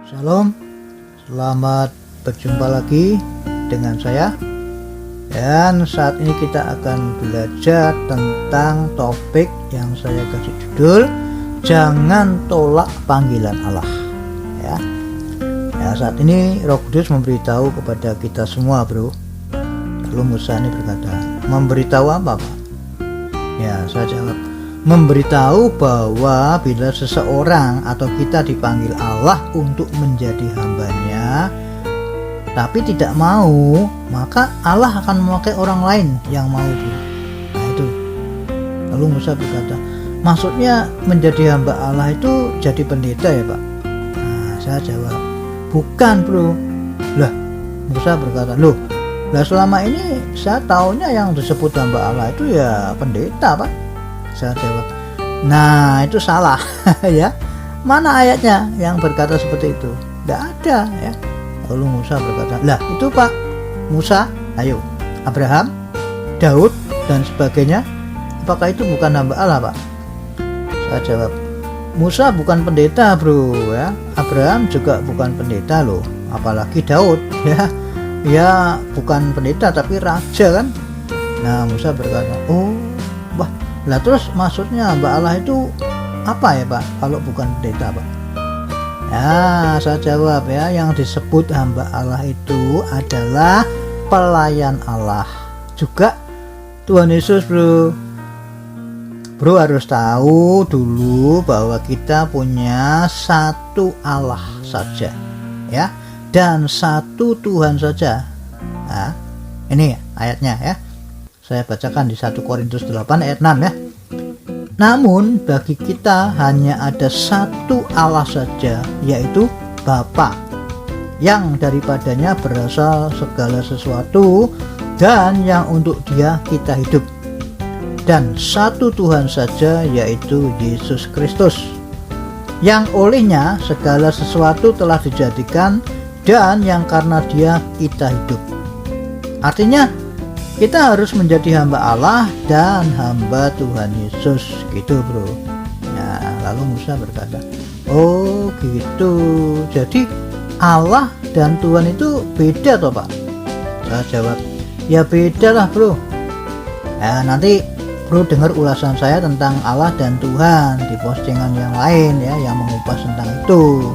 Shalom, selamat berjumpa lagi dengan saya. Dan saat ini kita akan belajar tentang topik yang saya kasih judul Jangan Tolak Panggilan Allah. Ya, saat ini Roh Kudus memberitahu kepada kita semua, bro. Lalu Musa ini berkata, memberitahu apa, Pak? Ya, saya jawab, memberitahu bahwa bila seseorang atau kita dipanggil Allah untuk menjadi hambanya, tapi tidak mau, maka Allah akan memakai orang lain yang mau. Nah itu. Lalu Musa berkata, maksudnya menjadi hamba Allah itu jadi pendeta ya, Pak? Nah, saya jawab, bukan, bro. Lah, Musa berkata, loh, lah selama ini saya taunya yang disebut hamba Allah itu ya pendeta, Pak. Saya jawab, nah itu salah. Ya, mana ayatnya yang berkata seperti itu? Tidak ada, ya. Lalu Musa berkata, lah itu Pak Musa, ayo, Abraham, Daud dan sebagainya, apakah itu bukan hamba Allah, Pak? Saya jawab, Musa bukan pendeta, bro, ya. Abraham juga bukan pendeta loh, apalagi Daud, ya. Ya bukan pendeta tapi raja kan. Nah Musa berkata, oh, wah, lah terus maksudnya hamba Allah itu apa ya, Pak, kalau bukan pendeta, Pak? Ya, saya jawab, ya, yang disebut hamba Allah itu adalah pelayan Allah. Juga Tuhan Yesus, bro. Bro harus tahu dulu bahwa kita punya satu Allah saja, ya, dan satu Tuhan saja. Nah, ini ayatnya, ya. Saya bacakan di 1 Korintus 8 ayat 6, ya. Namun bagi kita hanya ada satu Allah saja, yaitu Bapa, yang daripadanya berasal segala sesuatu dan yang untuk Dia kita hidup. Dan satu Tuhan saja, yaitu Yesus Kristus, yang olehnya segala sesuatu telah dijadikan dan yang karena Dia kita hidup. Artinya kita harus menjadi hamba Allah dan hamba Tuhan Yesus, gitu, bro. Nah, lalu Musa berkata, oh gitu, jadi Allah dan Tuhan itu beda toh, Pak? Saya jawab, ya beda lah, bro. Nah, nanti bro dengar ulasan saya tentang Allah dan Tuhan di postingan yang lain, ya, yang mengupas tentang itu.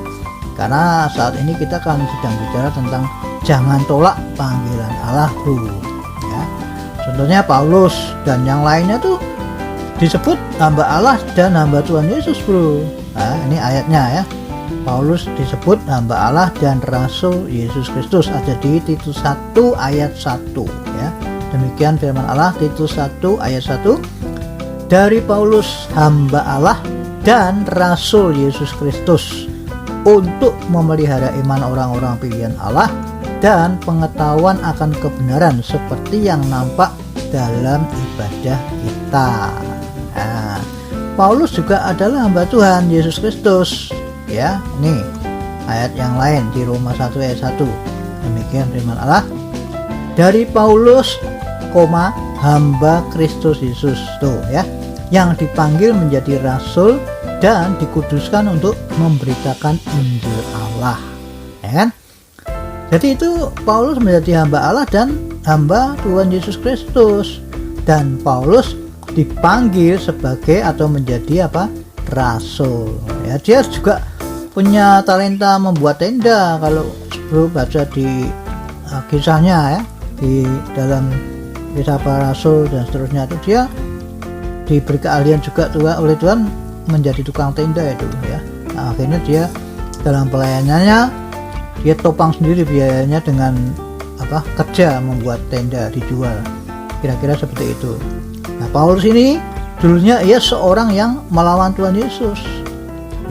Karena saat ini kita kan sedang bicara tentang jangan tolak panggilan Allah, bro. Contohnya Paulus dan yang lainnya tuh disebut hamba Allah dan hamba Tuhan Yesus, bro. Nah, ini ayatnya, ya. Paulus disebut hamba Allah dan Rasul Yesus Kristus, ada di Titus 1 ayat 1, ya. Demikian firman Allah, Titus 1 ayat 1. Dari Paulus hamba Allah dan Rasul Yesus Kristus untuk memelihara iman orang-orang pilihan Allah dan pengetahuan akan kebenaran seperti yang nampak dalam ibadah kita. Nah, Paulus juga adalah hamba Tuhan Yesus Kristus, ya. Ini ayat yang lain di Roma 1 ayat 1. Demikian firman Allah. Dari Paulus, hamba Kristus Yesus, tuh, ya, yang dipanggil menjadi rasul dan dikuduskan untuk memberitakan Injil Allah, ya kan? Jadi itu Paulus menjadi hamba Allah dan hamba Tuhan Yesus Kristus. Dan Paulus dipanggil sebagai atau menjadi apa? Rasul. Ya, dia juga punya talenta membuat tenda. Kalau bro baca di kisahnya, ya, di dalam kisah para rasul dan seterusnya, itu dia diberi keahlian juga oleh Tuhan menjadi tukang tenda itu, ya. Nah, akhirnya dia dalam pelayanannya dia topang sendiri biayanya dengan kerja membuat tenda dijual, kira-kira seperti itu. Nah, Paulus ini dulunya ia seorang yang melawan Tuhan Yesus,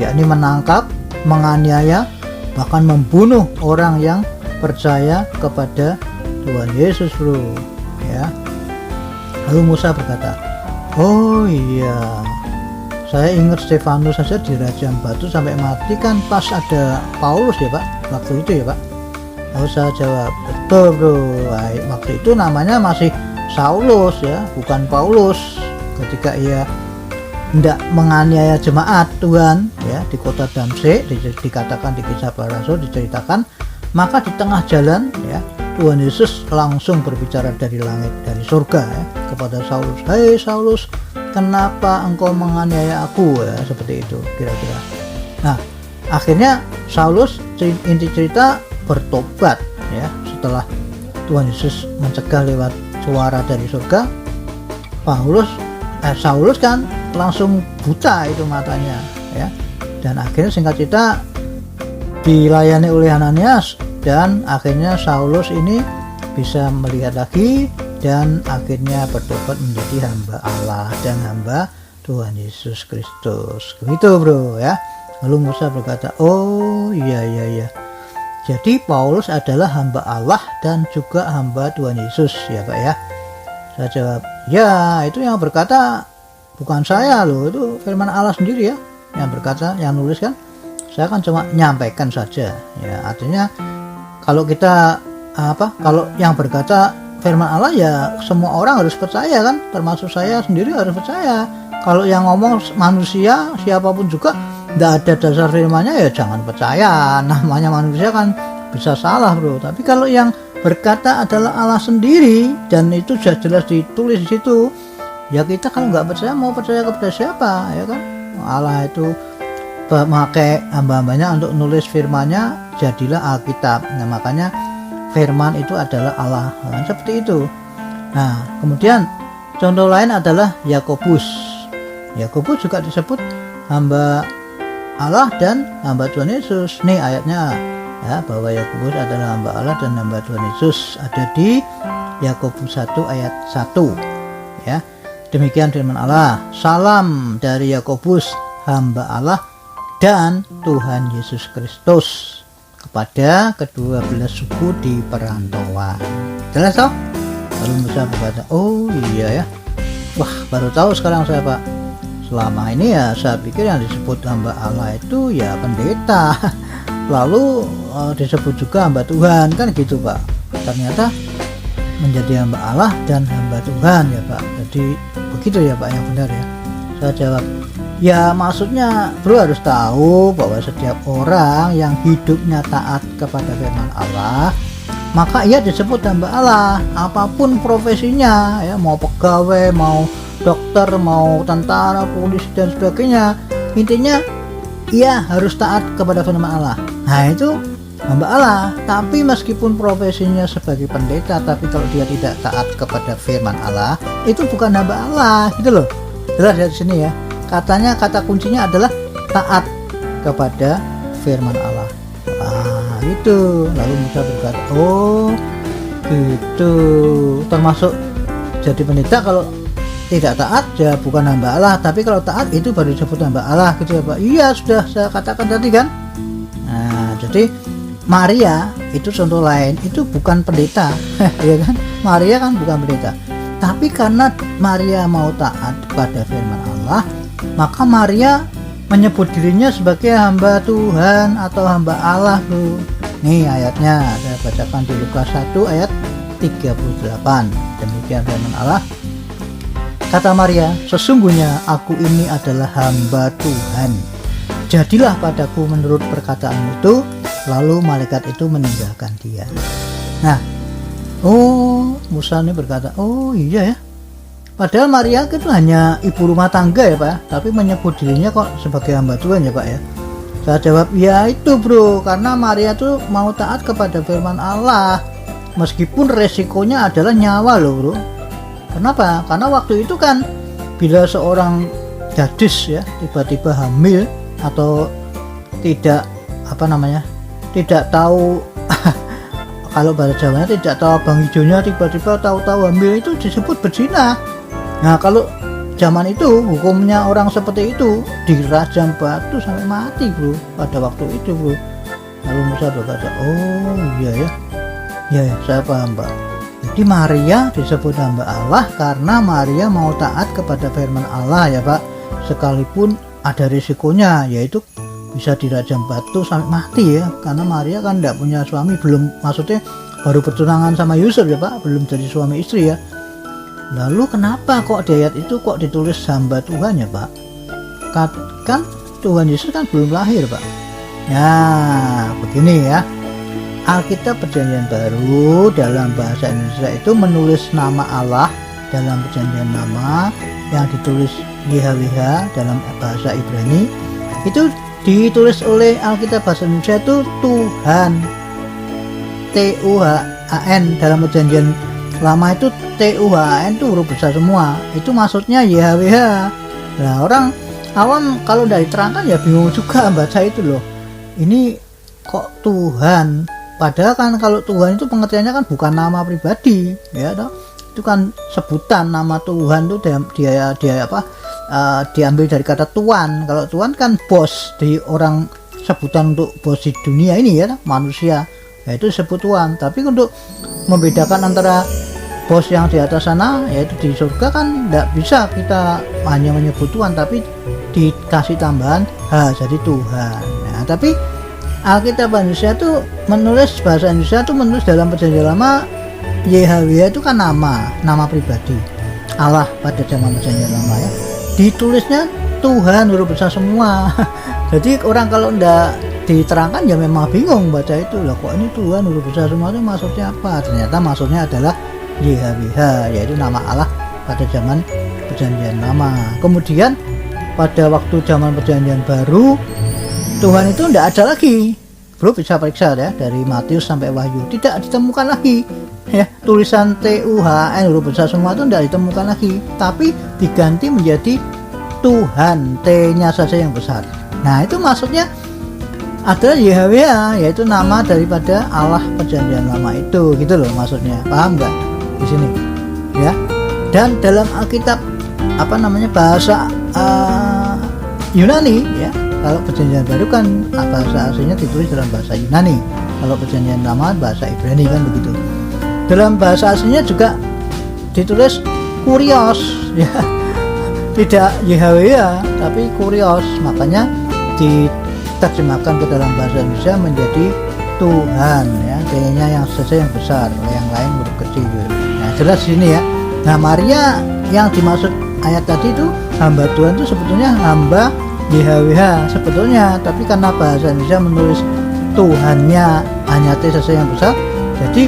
yakni menangkap, menganiaya, bahkan membunuh orang yang percaya kepada Tuhan Yesus, bro, ya. Lalu Musa berkata, oh iya, saya ingat Stefanus saja dirajam batu sampai mati kan pas ada Paulus, ya, Pak, waktu itu, ya, Pak. Lalu saya jawab, betul, bro. Waktu itu namanya masih Saulus, ya, bukan Paulus. Ketika ia hendak menganiaya jemaat Tuhan ya di kota Damsyik, dikatakan di Kisah Para Rasul diceritakan, maka di tengah jalan ya Tuhan Yesus langsung berbicara dari langit, dari surga ya, kepada Saulus, "Hai Saulus, kenapa engkau menganiaya aku?" ya, seperti itu kira-kira. Nah, akhirnya Saulus, inti cerita, bertobat ya setelah Tuhan Yesus mencegah lewat suara dari surga. Saulus kan langsung buta itu matanya ya, dan akhirnya singkat cerita dilayani oleh Ananias, dan akhirnya Saulus ini bisa melihat lagi dan akhirnya bertobat menjadi hamba Allah dan hamba Tuhan Yesus Kristus. Begitu bro ya. Lalu Musa berkata, "Oh iya. Jadi Paulus adalah hamba Allah dan juga hamba Tuhan Yesus ya Pak ya?" Saya jawab, "Ya, itu yang berkata bukan saya loh, itu firman Allah sendiri ya yang berkata, yang nulis kan. Saya kan cuma nyampaikan saja." Ya, artinya kalau yang berkata firman Allah ya semua orang harus percaya kan, termasuk saya sendiri harus percaya. Kalau yang ngomong manusia siapapun juga tidak ada dasar firmannya ya jangan percaya. Namanya manusia kan bisa salah bro. Tapi kalau yang berkata adalah Allah sendiri dan itu jelas ditulis di situ, ya kita kalau nggak percaya mau percaya kepada siapa ya kan? Allah itu memakai hamba-hambanya untuk nulis firmannya, jadilah Alkitab. Nah, makanya firman itu adalah Allah. Nah, seperti itu. Nah, kemudian contoh lain adalah Yakobus. Yakobus juga disebut hamba Allah dan hamba Tuhan Yesus. Nih ayatnya ya, bahwa Yakobus adalah hamba Allah dan hamba Tuhan Yesus, ada di Yakobus 1 ayat 1 ya. Demikian firman Allah, "Salam dari Yakobus, hamba Allah dan Tuhan Yesus Kristus, kepada kedua belas suku di perantauan." Jelas toh? Lalu Musa berkata, "Oh iya ya, wah baru tahu sekarang saya Pak. Selama ini ya saya pikir yang disebut hamba Allah itu ya pendeta, lalu disebut juga hamba Tuhan kan gitu Pak. Ternyata menjadi hamba Allah dan hamba Tuhan ya Pak. Jadi begitu ya Pak yang benar ya." Saya jawab, "Ya maksudnya bro harus tahu bahwa setiap orang yang hidupnya taat kepada firman Allah, maka ia disebut hamba Allah, apapun profesinya ya, mau pegawai, mau dokter, mau tentara, polisi dan sebagainya. Intinya ia harus taat kepada firman Allah. Nah itu hamba Allah. Tapi meskipun profesinya sebagai pendeta, tapi kalau dia tidak taat kepada firman Allah, itu bukan hamba Allah gitu loh. Jelas dari sini ya. Katanya kata kuncinya adalah taat kepada firman Allah. Gitu. Lalu Musa berkata, "Oh gitu. Termasuk jadi pendeta kalau tidak taat ya bukan hamba Allah, tapi kalau taat itu baru disebut hamba Allah gitu ya Pak." Iya sudah saya katakan tadi kan. Nah jadi Maria itu contoh lain, itu bukan pendeta ya kan. Maria kan bukan pendeta, tapi karena Maria mau taat pada firman Allah, maka Maria menyebut dirinya sebagai hamba Tuhan atau hamba Allah tuh. Nih ayatnya saya bacakan di Lukas 1 ayat 38. Demikian firman Allah. Kata Maria, "Sesungguhnya aku ini adalah hamba Tuhan. Jadilah padaku menurut perkataanmu itu." Lalu malaikat itu meninggalkan dia. Nah, Musa ini berkata, "Oh iya ya. Padahal Maria itu hanya ibu rumah tangga ya Pak, tapi menyebut dirinya kok sebagai hamba Tuhan ya Pak ya." Saya jawab, "Ya itu bro, karena Maria tuh mau taat kepada firman Allah, meskipun resikonya adalah nyawa loh bro." Kenapa? Karena waktu itu kan bila seorang gadis ya tiba-tiba hamil atau tidak tidak tahu kalau bahasa Jawanya tidak tahu abang hijaunya, tiba-tiba tahu-tahu hamil, itu disebut berzina. Nah kalau zaman itu hukumnya orang seperti itu dirajam batu sampai mati bro pada waktu itu bro. Lalu Musa berkata, "Oh iya ya, ya saya paham Pak. Jadi Maria disebut hamba Allah karena Maria mau taat kepada firman Allah ya Pak, sekalipun ada risikonya, yaitu bisa dirajam batu sampai mati ya, karena Maria kan tidak punya suami, maksudnya baru bertunangan sama Yusuf ya Pak, belum jadi suami istri ya. Lalu kenapa kok di ayat itu kok ditulis hamba Tuhan ya Pak? kan Tuhan Yesus kan belum lahir, Pak. Ya, begini ya. Alkitab Perjanjian Baru dalam bahasa Indonesia itu menulis nama Allah dalam Perjanjian Lama yang ditulis YHWH dalam bahasa Ibrani. Itu ditulis oleh Alkitab bahasa Indonesia itu Tuhan, TUHAN. Dalam Perjanjian Lama itu TUHAN itu huruf besar semua. Itu maksudnya YHWH. Nah, orang awam kalau tidak diterangkan ya bingung juga baca itu loh. Ini kok Tuhan? Padahal kan kalau Tuhan itu pengertiannya kan bukan nama pribadi, ya toh. Itu kan sebutan. Nama Tuhan itu dia diambil dari kata tuan. Kalau tuan kan bos, di orang sebutan untuk bos di dunia ini ya, manusia. Ya itu disebut tuan. Tapi untuk membedakan antara bos yang di atas sana, yaitu di surga kan tidak bisa kita hanya menyebut tuan, tapi dikasih tambahan jadi Tuhan. Nah, tapi Alkitab Indonesia itu menulis bahasa Indonesia itu menulis dalam Perjanjian Lama YHWH itu kan nama pribadi Allah pada zaman Perjanjian Lama ya. Ditulisnya Tuhan huruf besar semua. Jadi orang kalau ndak diterangkan ya memang bingung baca itu loh, kok ini Tuhan huruf besar semua itu maksudnya apa? Ternyata maksudnya adalah YHWH, yaitu nama Allah pada zaman Perjanjian Lama. Kemudian pada waktu zaman Perjanjian Baru Tuhan itu tidak ada lagi. Bro bisa periksa ya, dari Matius sampai Wahyu tidak ditemukan lagi ya, tulisan TUHN huruf besar semua itu tidak ditemukan lagi, tapi diganti menjadi Tuhan, T-nya saja yang besar. Nah itu maksudnya adalah YHWH, yaitu nama daripada Allah Perjanjian Lama itu, gitu loh maksudnya. Paham nggak di sini ya? Dan dalam Alkitab bahasa Yunani ya, kalau Perjanjian Baru kan bahasa aslinya ditulis dalam bahasa Yunani, kalau Perjanjian Lama bahasa Ibrani kan begitu. Dalam bahasa aslinya juga ditulis Kurios ya, tidak YHWH tapi Kurios, makanya diterjemahkan ke dalam bahasa Indonesia menjadi Tuhan ya, kayaknya yang saja yang besar, yang lain huruf kecil. Nah jelas sini ya. Nah Maria yang dimaksud ayat tadi itu hamba Tuhan itu sebetulnya hamba YHWH sebetulnya, tapi karena bahasa Indonesia menulis Tuhannya hanya T saja yang besar, jadi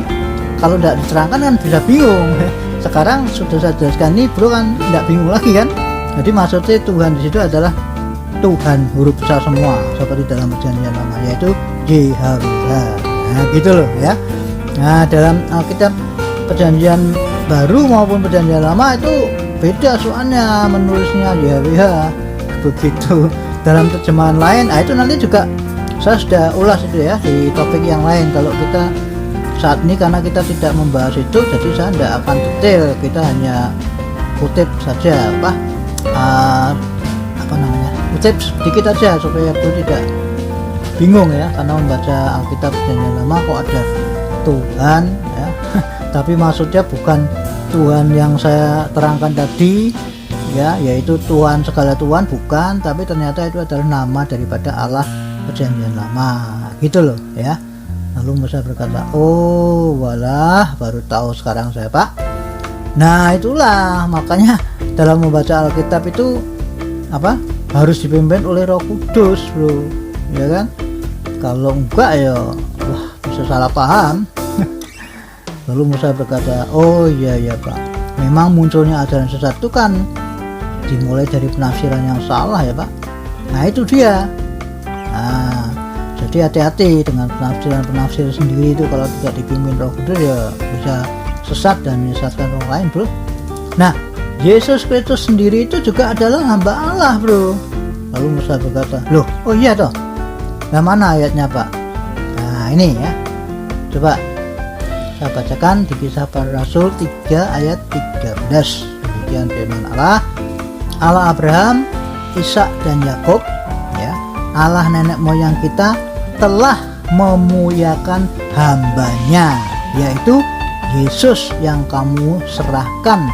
kalau tidak diterangkan kan bisa bingung. Sekarang sudah saya jelaskan ini bro kan tidak bingung lagi kan. Jadi maksudnya Tuhan di situ adalah Tuhan huruf besar semua seperti dalam Perjanjian Lama, yaitu YHWH. Nah gitu loh ya. Nah dalam Alkitab Perjanjian Baru maupun Perjanjian Lama itu beda soalnya menulisnya YHWH begitu. Dalam terjemahan lain, itu nanti juga saya sudah ulas itu ya di topik yang lain. Kalau kita saat ini karena kita tidak membahas itu, jadi saya tidak akan detail, kita hanya kutip saja kutip sedikit aja supaya bro tidak bingung ya, karena membaca Alkitab Perjanjian Lama kok ada Tuhan ya tapi maksudnya bukan Tuhan yang saya terangkan tadi ya, yaitu Tuhan segala Tuhan, bukan, tapi ternyata itu adalah nama daripada Allah Perjanjian Lama gitu loh ya. Lalu Musa berkata, oh walah, baru tahu sekarang saya Pak. Nah itulah makanya dalam membaca Alkitab itu harus dipimpin oleh Roh Kudus bro ya kan. Kalau enggak ya wah bisa salah paham. Lalu Musa berkata, oh iya Pak, memang munculnya ajaran sesat itu kan dimulai dari penafsiran yang salah ya Pak. Nah itu dia. Nah jadi hati-hati dengan penafsir sendiri itu, kalau tidak dipimpin Roh Kudus ya bisa sesat dan menyesatkan orang lain bro. Nah Yesus Kristus sendiri itu juga adalah hamba Allah bro. Lalu Musa berkata, loh oh iya toh, nah mana ayatnya Pak? Nah ini ya, coba saya bacakan di Kisah Para Rasul 3 ayat 13. Demikian firman Allah, Allah Abraham, Ishak dan Yakub ya, Allah nenek moyang kita telah memuliakan hambanya, yaitu Yesus yang kamu serahkan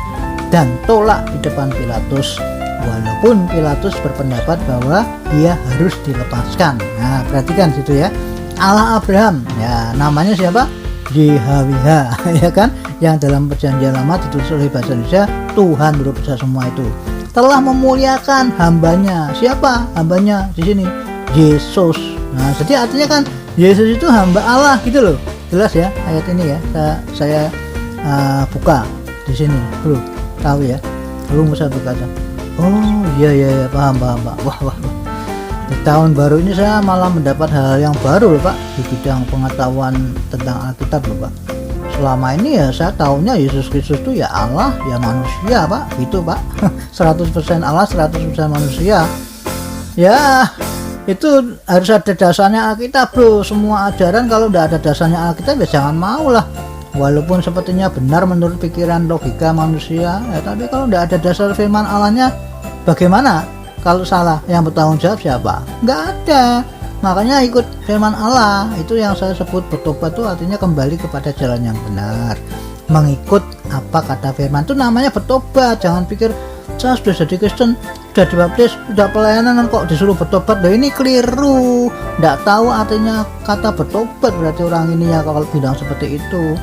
dan tolak di depan Pilatus, walaupun Pilatus berpendapat bahwa dia harus dilepaskan. Nah perhatikan situ ya, Allah Abraham ya, namanya siapa? YHWH ya kan, yang dalam Perjanjian Lama ditulis oleh bahasa Indonesia Tuhan huruf besar semua itu. telah memuliakan hambanya. Siapa hambanya di sini? Yesus. Nah, jadi artinya kan Yesus itu hamba Allah gitu loh. Jelas ya ayat ini ya. Saya buka di sini, bro. Tahu ya? Bro bisa berkata, oh iya paham. Wah. Di tahun baru ini saya malah mendapat hal yang baru loh Pak, di bidang pengetahuan tentang Alkitab loh Pak. Selama ini ya saya tahunya Yesus Kristus itu ya Allah, ya manusia Pak, gitu Pak. 100% Allah, 100% manusia. Ya, itu harus ada dasarnya Alkitab bro. Semua ajaran kalau udah ada dasarnya Alkitab ya jangan mau lah. Walaupun sepertinya benar menurut pikiran logika manusia, ya tapi kalau udah ada dasar firman Allahnya, bagaimana? Kalau salah, yang bertanggung jawab siapa? Nggak ada. Makanya ikut firman Allah. Itu yang saya sebut bertobat itu artinya kembali kepada jalan yang benar, mengikut apa kata firman. Itu namanya bertobat. Jangan pikir saya sudah jadi Kristen, sudah dibaptis, sudah pelayanan kok disuruh bertobat. Loh, ini keliru. Nggak tahu artinya kata bertobat. Berarti orang ini ya kalau bilang seperti itu.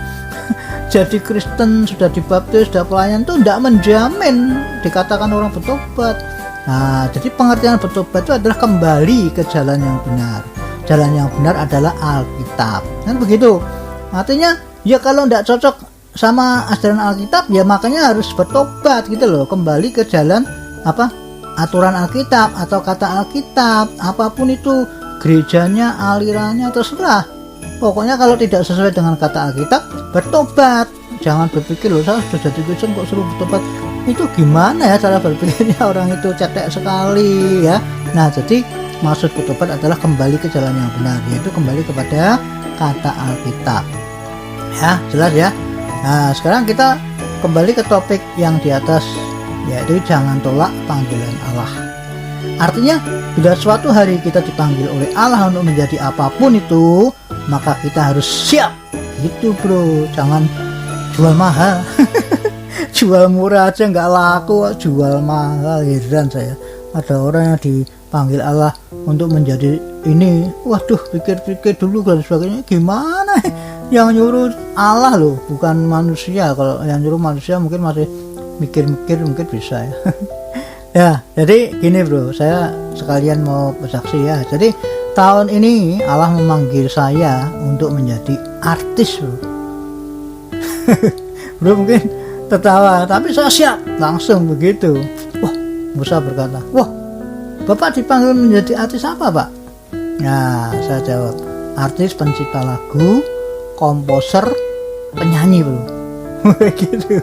Jadi Kristen, sudah dibaptis, sudah pelayanan itu tidak menjamin dikatakan orang bertobat. Nah, jadi pengertian bertobat itu adalah kembali ke jalan yang benar. Jalan yang benar adalah Alkitab. Kan begitu. Artinya, ya kalau tidak cocok sama ajaran Alkitab, ya makanya harus bertobat gitu loh. Kembali ke jalan apa? Aturan Alkitab atau kata Alkitab, apapun itu, gerejanya, alirannya, terserah. Pokoknya kalau tidak sesuai dengan kata Alkitab, bertobat. Jangan berpikir loh, saya sudah jadi Kristen kok suruh bertobat. Itu gimana ya cara berpikirnya, orang itu cetek sekali ya. Nah, jadi maksud bertobat adalah kembali ke jalan yang benar, yaitu kembali kepada kata Alkitab. Ya, jelas ya. Nah, sekarang kita kembali ke topik yang di atas, yaitu jangan tolak panggilan Allah. Artinya, bila suatu hari kita dipanggil oleh Allah untuk menjadi apapun itu, maka kita harus siap. Gitu bro, jangan jual mahal. Jual murah aja nggak laku, jual mahal. Heran saya, ada orang yang dipanggil Allah untuk menjadi ini, waduh pikir-pikir dulu dan sebagainya. Gimana yang nyuruh Allah loh, bukan manusia. Kalau yang nyuruh manusia mungkin masih mikir-mikir, mungkin bisa ya. Ya, jadi gini bro, saya sekalian mau bersaksi ya. Jadi tahun ini Allah memanggil saya untuk menjadi artis bro. Bro mungkin tertawa, tapi saya siap langsung begitu. Wah, Musa berkata, wah, Bapak dipanggil menjadi artis apa Pak? Nah, saya jawab, artis pencipta lagu, komposer, penyanyi bro. Gitu.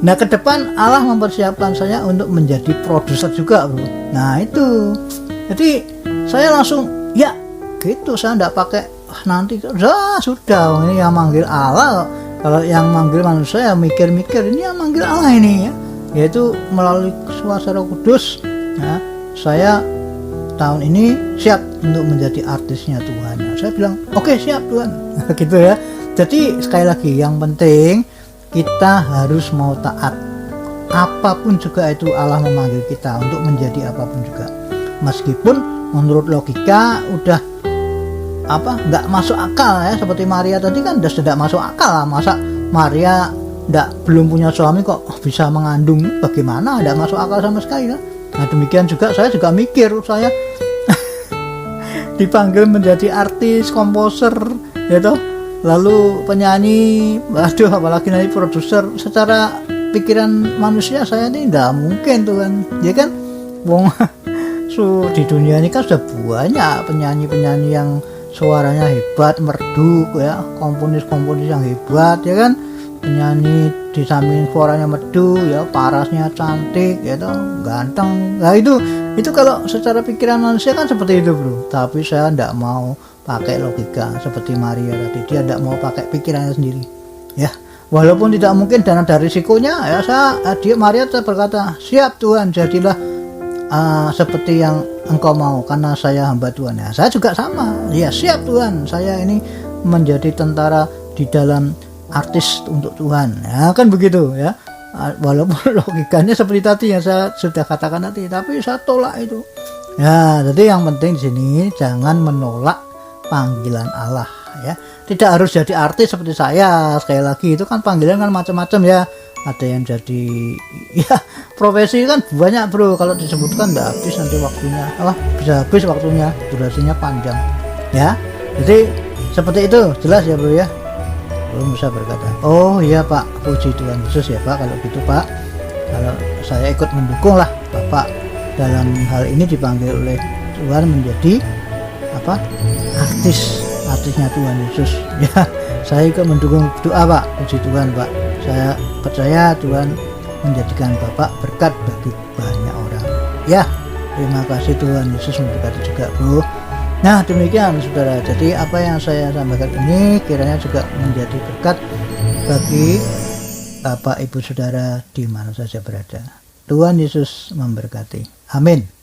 Nah, ke depan Allah mempersiapkan saya untuk menjadi produser juga bro. Nah itu, jadi saya langsung ya gitu, saya enggak pakai nanti sudah ini yang manggil Allah. Kalau yang manggil manusia ya mikir-mikir, ini yang manggil Allah ini ya, yaitu melalui suasana kudus ya. Saya tahun ini siap untuk menjadi artisnya Tuhan. Nah, saya bilang oke, siap Tuhan. Gitu ya. Jadi sekali lagi yang penting kita harus mau taat. Apapun juga itu Allah memanggil kita untuk menjadi apapun juga. Meskipun menurut logika udah nggak masuk akal ya, seperti Maria tadi kan sudah masuk akal lah. Masa Maria belum punya suami kok bisa mengandung, bagaimana? Tidak masuk akal sama sekali kan. Nah demikian juga saya juga mikir, saya dipanggil menjadi artis, komposer gitu, lalu penyanyi, waduh apalagi nanti produser. Secara pikiran manusia saya ini tidak mungkin tuh kan, ya kan. Wong di dunia ini kan sudah banyak penyanyi-penyanyi yang suaranya hebat, merdu ya, komponis-komponis yang hebat ya kan. Penyanyi di samping suaranya merdu ya, parasnya cantik ya toh, ganteng. Nah itu kalau secara pikiran manusia kan seperti itu bro. Tapi saya tidak mau pakai logika seperti Maria tadi, dia tidak mau pakai pikirannya sendiri ya. Walaupun tidak mungkin dan ada risikonya ya, Maria berkata, siap Tuhan, jadilah seperti yang engkau mau, karena saya hamba Tuhan ya. Saya juga sama ya, siap Tuhan, saya ini menjadi tentara di dalam artis untuk Tuhan ya, kan begitu ya. Walaupun logikanya seperti tadi yang saya sudah katakan tadi, tapi saya tolak itu ya. Jadi yang penting di sini jangan menolak panggilan Allah ya. Tidak harus jadi artis seperti saya. Sekali lagi itu kan panggilan kan macam-macam ya. ada yang jadi ya profesi kan banyak bro, kalau disebutkan nggak habis nanti waktunya, bisa habis waktunya, durasinya panjang ya. Jadi seperti itu, jelas ya bro ya. Belum bisa berkata, oh iya Pak, puji Tuhan Yesus ya Pak, kalau gitu Pak, kalau saya ikut mendukung lah Bapak dalam hal ini, dipanggil oleh Tuhan menjadi artisnya Tuhan Yesus ya. Saya ikut mendukung, doa Pak, puji Tuhan Pak, saya percaya Tuhan menjadikan Bapak berkat bagi banyak orang ya. Terima kasih, Tuhan Yesus memberkati juga bro. Nah demikian saudara, jadi apa yang saya sampaikan ini kiranya juga menjadi berkat bagi Bapak Ibu Saudara di mana saja berada. Tuhan Yesus memberkati, amin.